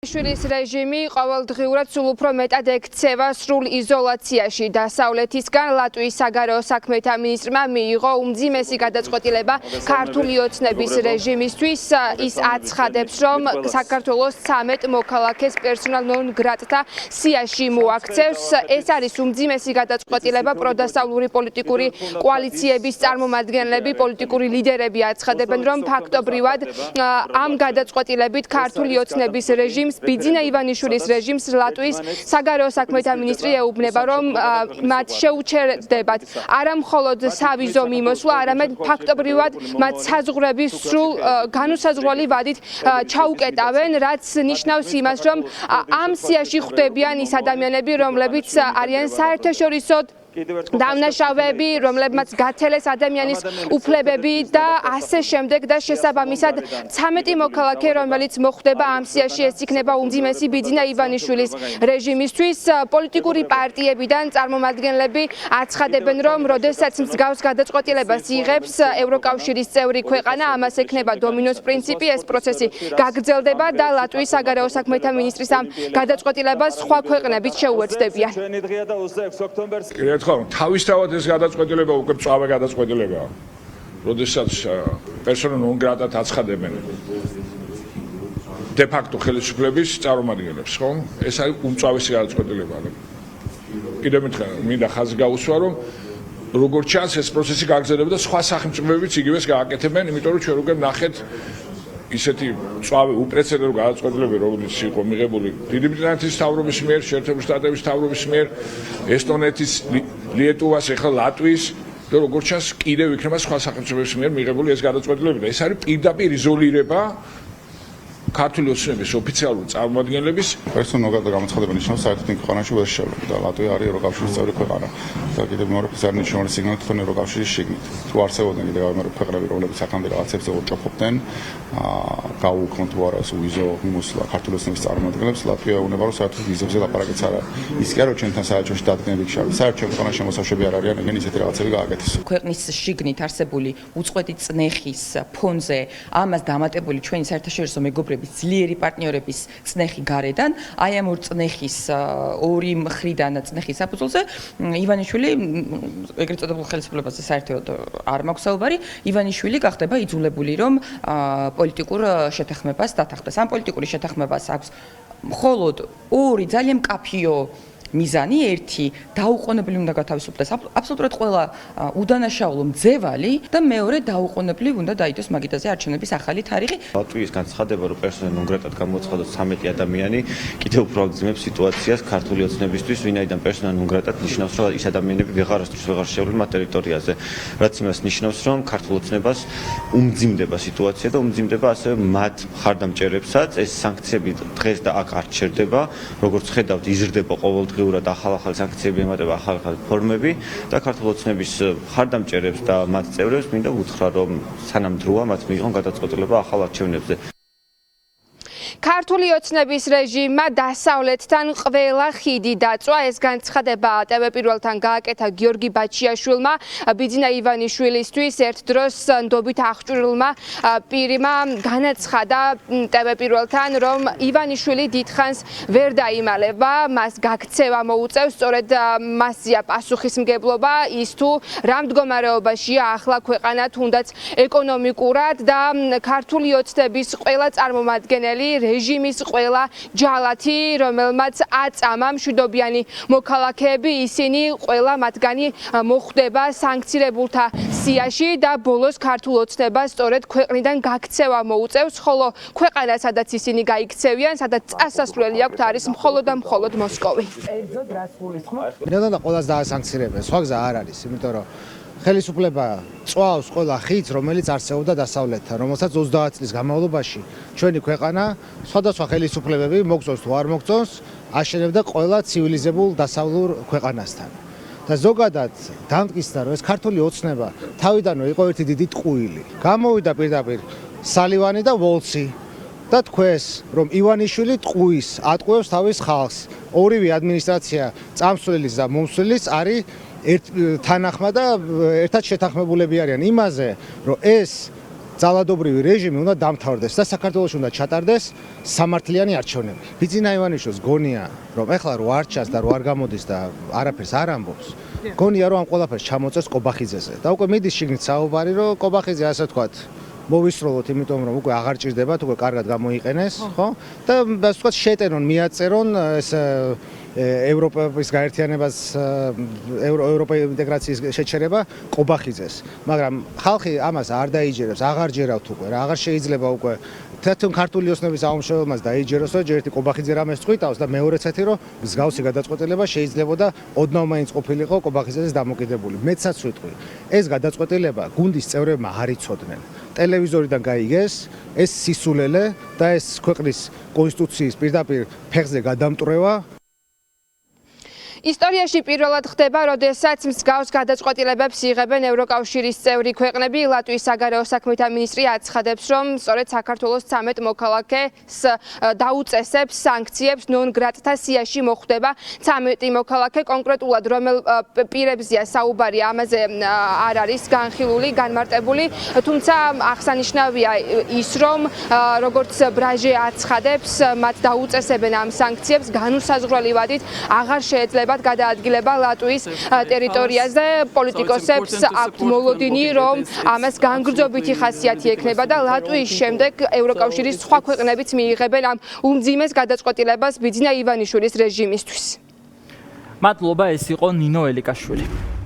შვილის რეჟიმი ყოველდღიურად სულ უფრო მეტად ექცევა სრულ იზოლაციაში. დასავლეთისგან ლატვიის საგარეო საქმეთა მინისტრმა მიიღო უმძიმესი გადაწყვეტილება ქართული ოცნების რეჟიმისთვის. ის აცხადებს, რომ საქართველოს 13 მოქალაქეს პერსონალ ნონ გრატთა სიაში მოაქცევს. ეს არის უმძიმესი გადაწყვეტილება. პროდასავლური პოლიტიკური კოალიციების წარმომადგენლები, პოლიტიკური ლიდერები აცხადებენ, რომ ფაქტობრივად ამ გადაწყვეტილებით ქართული ოცნების რეჟიმი ბიძინა ივანიშვილის რეჟიმს ლატვიის საგარეო საქმეთა მინისტრი ეუბნება, რომ მათ შეუჩერდებათ არა მხოლოდ სავიზო მიმოსვლა, არამედ ფაქტობრივად მათ საზღვრების სრულ განუსაზღვრელი ვადით ჩაუკეტავენ, რაც ნიშნავს იმას, რომ ამ სიაში ხვდებიან ის ადამიანები, რომლებიც არიან საერთაშორისო დამნაშავეები, რომლებმაც გათელეს ადამიანის უფლებები და ასე შემდეგ და შესაბამისად 13 მოქალაქე, რომელიც მოხვდება ამ სიაში, ეს იქნება უმძიმესი ბიძინა ივანიშვილის რეჟიმისთვის. პოლიტიკური პარტიებიდან წარმომადგენლები აცხადებენ, რომ როდესაც მსგავს გადაწყვეტილებას იღებს ევროკავშირის წევრი ქვეყანა, ამას ექნება დომინოს პრინციპი, ეს პროცესი გაგრძელდება და ლატვიის საგარეო საქმეთა მინისტრის ამ გადაწყვეტილებას სხვა ქვეყნებიც შეუერთდებიან. თავისთავად ეს გადაწყვეტილება უკვე მწვავე გადაწყვეტილებაა. როდესაც პერსონა ნონ გრატად აცხადებენ de facto ხელისუფლების წარმომადგენლებს, ხო? ეს არის უმწვავესი გადაწყვეტილება. კიდევ ერთხელ მინდა ხაზი გაუსვა, რომ როგორც ჩანს ეს პროცესი გაგრძელდება და სხვა სახელმწიფოებიც იგივეს გააკეთებენ, იმიტომ რომ ჩვენ უკვე ნახეთ ისეთი მწვავე უპრეცედენტო გადაწყვეტილებები, რომელიც იყო მიღებული დიდი ბრიტანეთის მთავრობის მიერ, შეერთებული შტატების მთავრობის მიერ, ესტონეთის, ლიეტუვას, ახლა ლატვიის და როგორც ჩანს კიდევ იქნება სხვა სახელმწიფოების მიერ მიღებული ეს გადაწყვეტილებები და ეს არის პირდაპირ იზოლირება ქართული ოცნების ოფიციალური წარმომადგენლების პერსონალურად გამოცხადება ნიშნავს საერთოდ ქვეყანაში ვერ შევლება და ლატვია არის ევროკავშირის წევრი ქვეყანა და კიდევ მეორე ფიზარი ნიშნავს სიგნალი თვითონ ევროკავშირის შიგნით. თუ არსებობდნენ კიდევ მეორე ქვეყნები, რომლებიც აქამდე რაღაცებს ეუჭოფობდნენ, გაუუქმოთ თუ არა ეს ვიზო მიმოსვლა ქართული ოცნების წარმომადგენლებს, ლატვია უნდა რომ საერთოდ ვიზებზე ლაპარაკიც არ არის. ის კი არა ჩვენთან საერთაშორისო დადგენილი იქშავი. საერთო ქვეყანა შემოსავშები არ არიან, ეგენ ისეთი რაღაცები გააკეთეს. ქვეყნის შიგნით არსებული უწყვეტი წნეხის ფონზე ამას დამატებული ჩვენი საერთაშორისო მეგობრები ძლიერი პარტნიორების წნეხი გარედან, აი ამ ორ წნეხის ორი მხრიდან წნეხის საფუძველზე ივანიშვილი ეგრეთ წოდებულ ხელისუფლებაზე საერთოდ არ მაქვს საუბარი, ივანიშვილი გახდება იძულებული, რომ პოლიტიკურ შეთანხმებას დათანხმდეს. ამ პოლიტიკური შეთანხმებას აქვს მხოლოდ ორი ძალიან მკაფიო მიზანი, ერთი დაუყოვნებლივ უნდა გათავისუფლდეს აბსოლუტურად ყველა უდანაშაულო მძევალი და მეორე დაუყოვნებლივ უნდა დაიდოს მაგიდაზე არჩევნების ახალი თარიღი. ლატვიის განცხადება, რომ პერსონა ნონ გრატად გამოაცხადოს 13 ადამიანი, კიდევ უფრო აგრძელებს სიტუაციას ქართული ოცნებისთვის, ვინაიდან პერსონა ნონ გრატად ნიშნავს, რომ ის ადამიანები ვეღარასდროს ვეღარ შევლენ მათ ტერიტორიაზე. რაც იმას ნიშნავს, რომ ქართულ ოცნებას უმძიმდება სიტუაცია და უმძიმდება ასევე მათ მხარდამჭერებსაც. ეს სანქციები დღეს და აქ არ ჩერდება, როგორც ხედავთ, იზრდება ყოველდღიურად ახალ სანქციები ემატება ახალ ფორმები და ქართულ ოცნების მხარდამჭერებს და მათ წევრებს მინდა უთხრა, რომ სანამ დროა მათ მიიღონ გადაწყვეტილება ახალ არჩევნებზე. ქართული ოცნების რეჟიმმა დასავლეთთან ყველა ხიდი დაწვა. ეს განცხადება TV პირველთან გააკეთა გიორგი ბაჩიაშვილმა, ბიძინა ივანიშვილისთვის ერთ დროს ნდობით აღჭურვილმა პირმა განაცხადა TV პირველთან, რომ ივანიშვილი დიდხანს ვერ დაიმალება, მას გაქცევა მოუწევს, სწორედ მასზეა პასუხისმგებლობა ის თუ რა მდგომარეობაშია ახლა ქვეყანა, თუნდაც ეკონომიკურად და ქართული ოცნების ყველა წარმომადგენელი რეჟიმის ყველა ჯალათი, რომელმაც აწამა მშვიდობიანი მოქალაქეები, ისინი ყველა მათგანი მოხვდება სანქცირებულთა სიაში და ბოლოს ქართულ ოცნებას სწორედ ქვეყნიდან გაქცევა მოუწევს, ხოლო ქვეყანა, სადაც ისინი გაიქცევიან, სადაც წასასვლელი აქვთ, არის მხოლოდ და მხოლოდ მოსკოვი. და ყველას დაასანქცირებენ, სხვა გზა არ არის, იმიტომ რომ ხელისუფლება წვავს ყველა ხიდს, რომელიც არსებობდა დასავლეთთან, რომელსაც 30 წლის განმავლობაში ჩვენი ქვეყანა სხვადასხვა ხელისუფლებები მოგწონს თუ არ მოგწონს, აშენებდა ყველა ცივილიზებულ დასავლურ ქვეყანასთან. და ზოგადად დამტკიცდა, რომ ეს ქართული ოცნება თავიდანვე იყო ერთი დიდი ტყუილი. გამოვიდა პირდაპირ სალივანი და ვოლცი და თქვეს, რომ ივანიშვილი ტყუის ატყუებს თავის ხალხს. ორივე ადმინისტრაცია, წამსვლის და მომსვლის არის თანახმა და ერთად შეთანხმებულები არიან იმაზე, რომ ეს ძალადობრივი რეჟიმი უნდა დამთავრდეს და საქართველოს უნდა ჩატარდეს სამართლიანი არჩევნები. ბიძინა ივანიშვილს გონია, რომ ეხლა რო არ ჩანს და რო არ გამოდის და არაფერს არ ამბობს, გონია რომ ამ ყველაფერს ჩამოწეს კობახიძეზე. და უკვე მიდის შიგნით საუბარი, რომ კობახიძე ასე ვთქვათ მოვისროლოთ, იმიტომ რომ უკვე აღარ ჭირდებათ, უკვე კარგად გამოიყენეს, ხო? და ასე ვთქვათ შეტენონ, მიაწერონ ეს ევროპის გაერთიანებას, ევროპის ინტეგრაციის შეჩერება კობახიძეს. მაგრამ ხალხი ამას არ დაიჯერებს, აღარ ჯერავთ უკვე რა, აღარ შეიძლება უკვე თეთრ ქართული ოსნების აუმშრობელმაც დაიჯეროს, რომ ჯერ ერთი კობახიძე რამეს წყვიტავს და მეორეც ერთი რომ მსგავსი გადაწყვეტილება შეიძლებოდა ოდნავ მაინც ყოფილიყო კობახიძეს დამოკიდებული. მეცაც ვიტყვი, ეს გადაწყვეტილება გუნდის წევრებმა არ იცოდნენ. ტელევიზორიდან გაიგეს ეს სისულელე და ეს ქვეყნის კონსტიტუციის პირდაპირ ფეხზე გადამტვრევა. ისტორიაში პირველად ხდება, როდესაც მსგავს გადაწყვეტილებებს იღებენ ევროკავშირის წევრი ქვეყნები. ლატვიის საგარეო საქმეთა მინისტრი აცხადებს, რომ სწორედ საქართველოს 13 მოქალაქეს დაუწესებს სანქციებს ნონ-გრატთა სიაში მოხვდება 13 მოქალაქე. კონკრეტულად რომელ პირებზეა საუბარი, ამაზე არ არის განხილული, განმარტებული, თუმცა აღსანიშნავია ის, რომ როგორც ბრაჟე აცხადებს, მათ დაუწესებენ ამ სანქციებს განუსაზღვრელი ვადით აღარ შეეძლება გადაადგილება ლატვიის ტერიტორიაზე. პოლიტიკოსებს აქვთ მოლოდინი, რომ ამას განგრძობითი ხასიათი ექნება და ლატვიის შემდეგ ევროკავშირის სხვა ქვეყნებიც მიიღებენ ამ უმძიმეს გადაწყვეტილებას ბიძინა ივანიშვილის რეჟიმისთვის. მადლობა, ეს იყო ნინო ელიკაშვილი.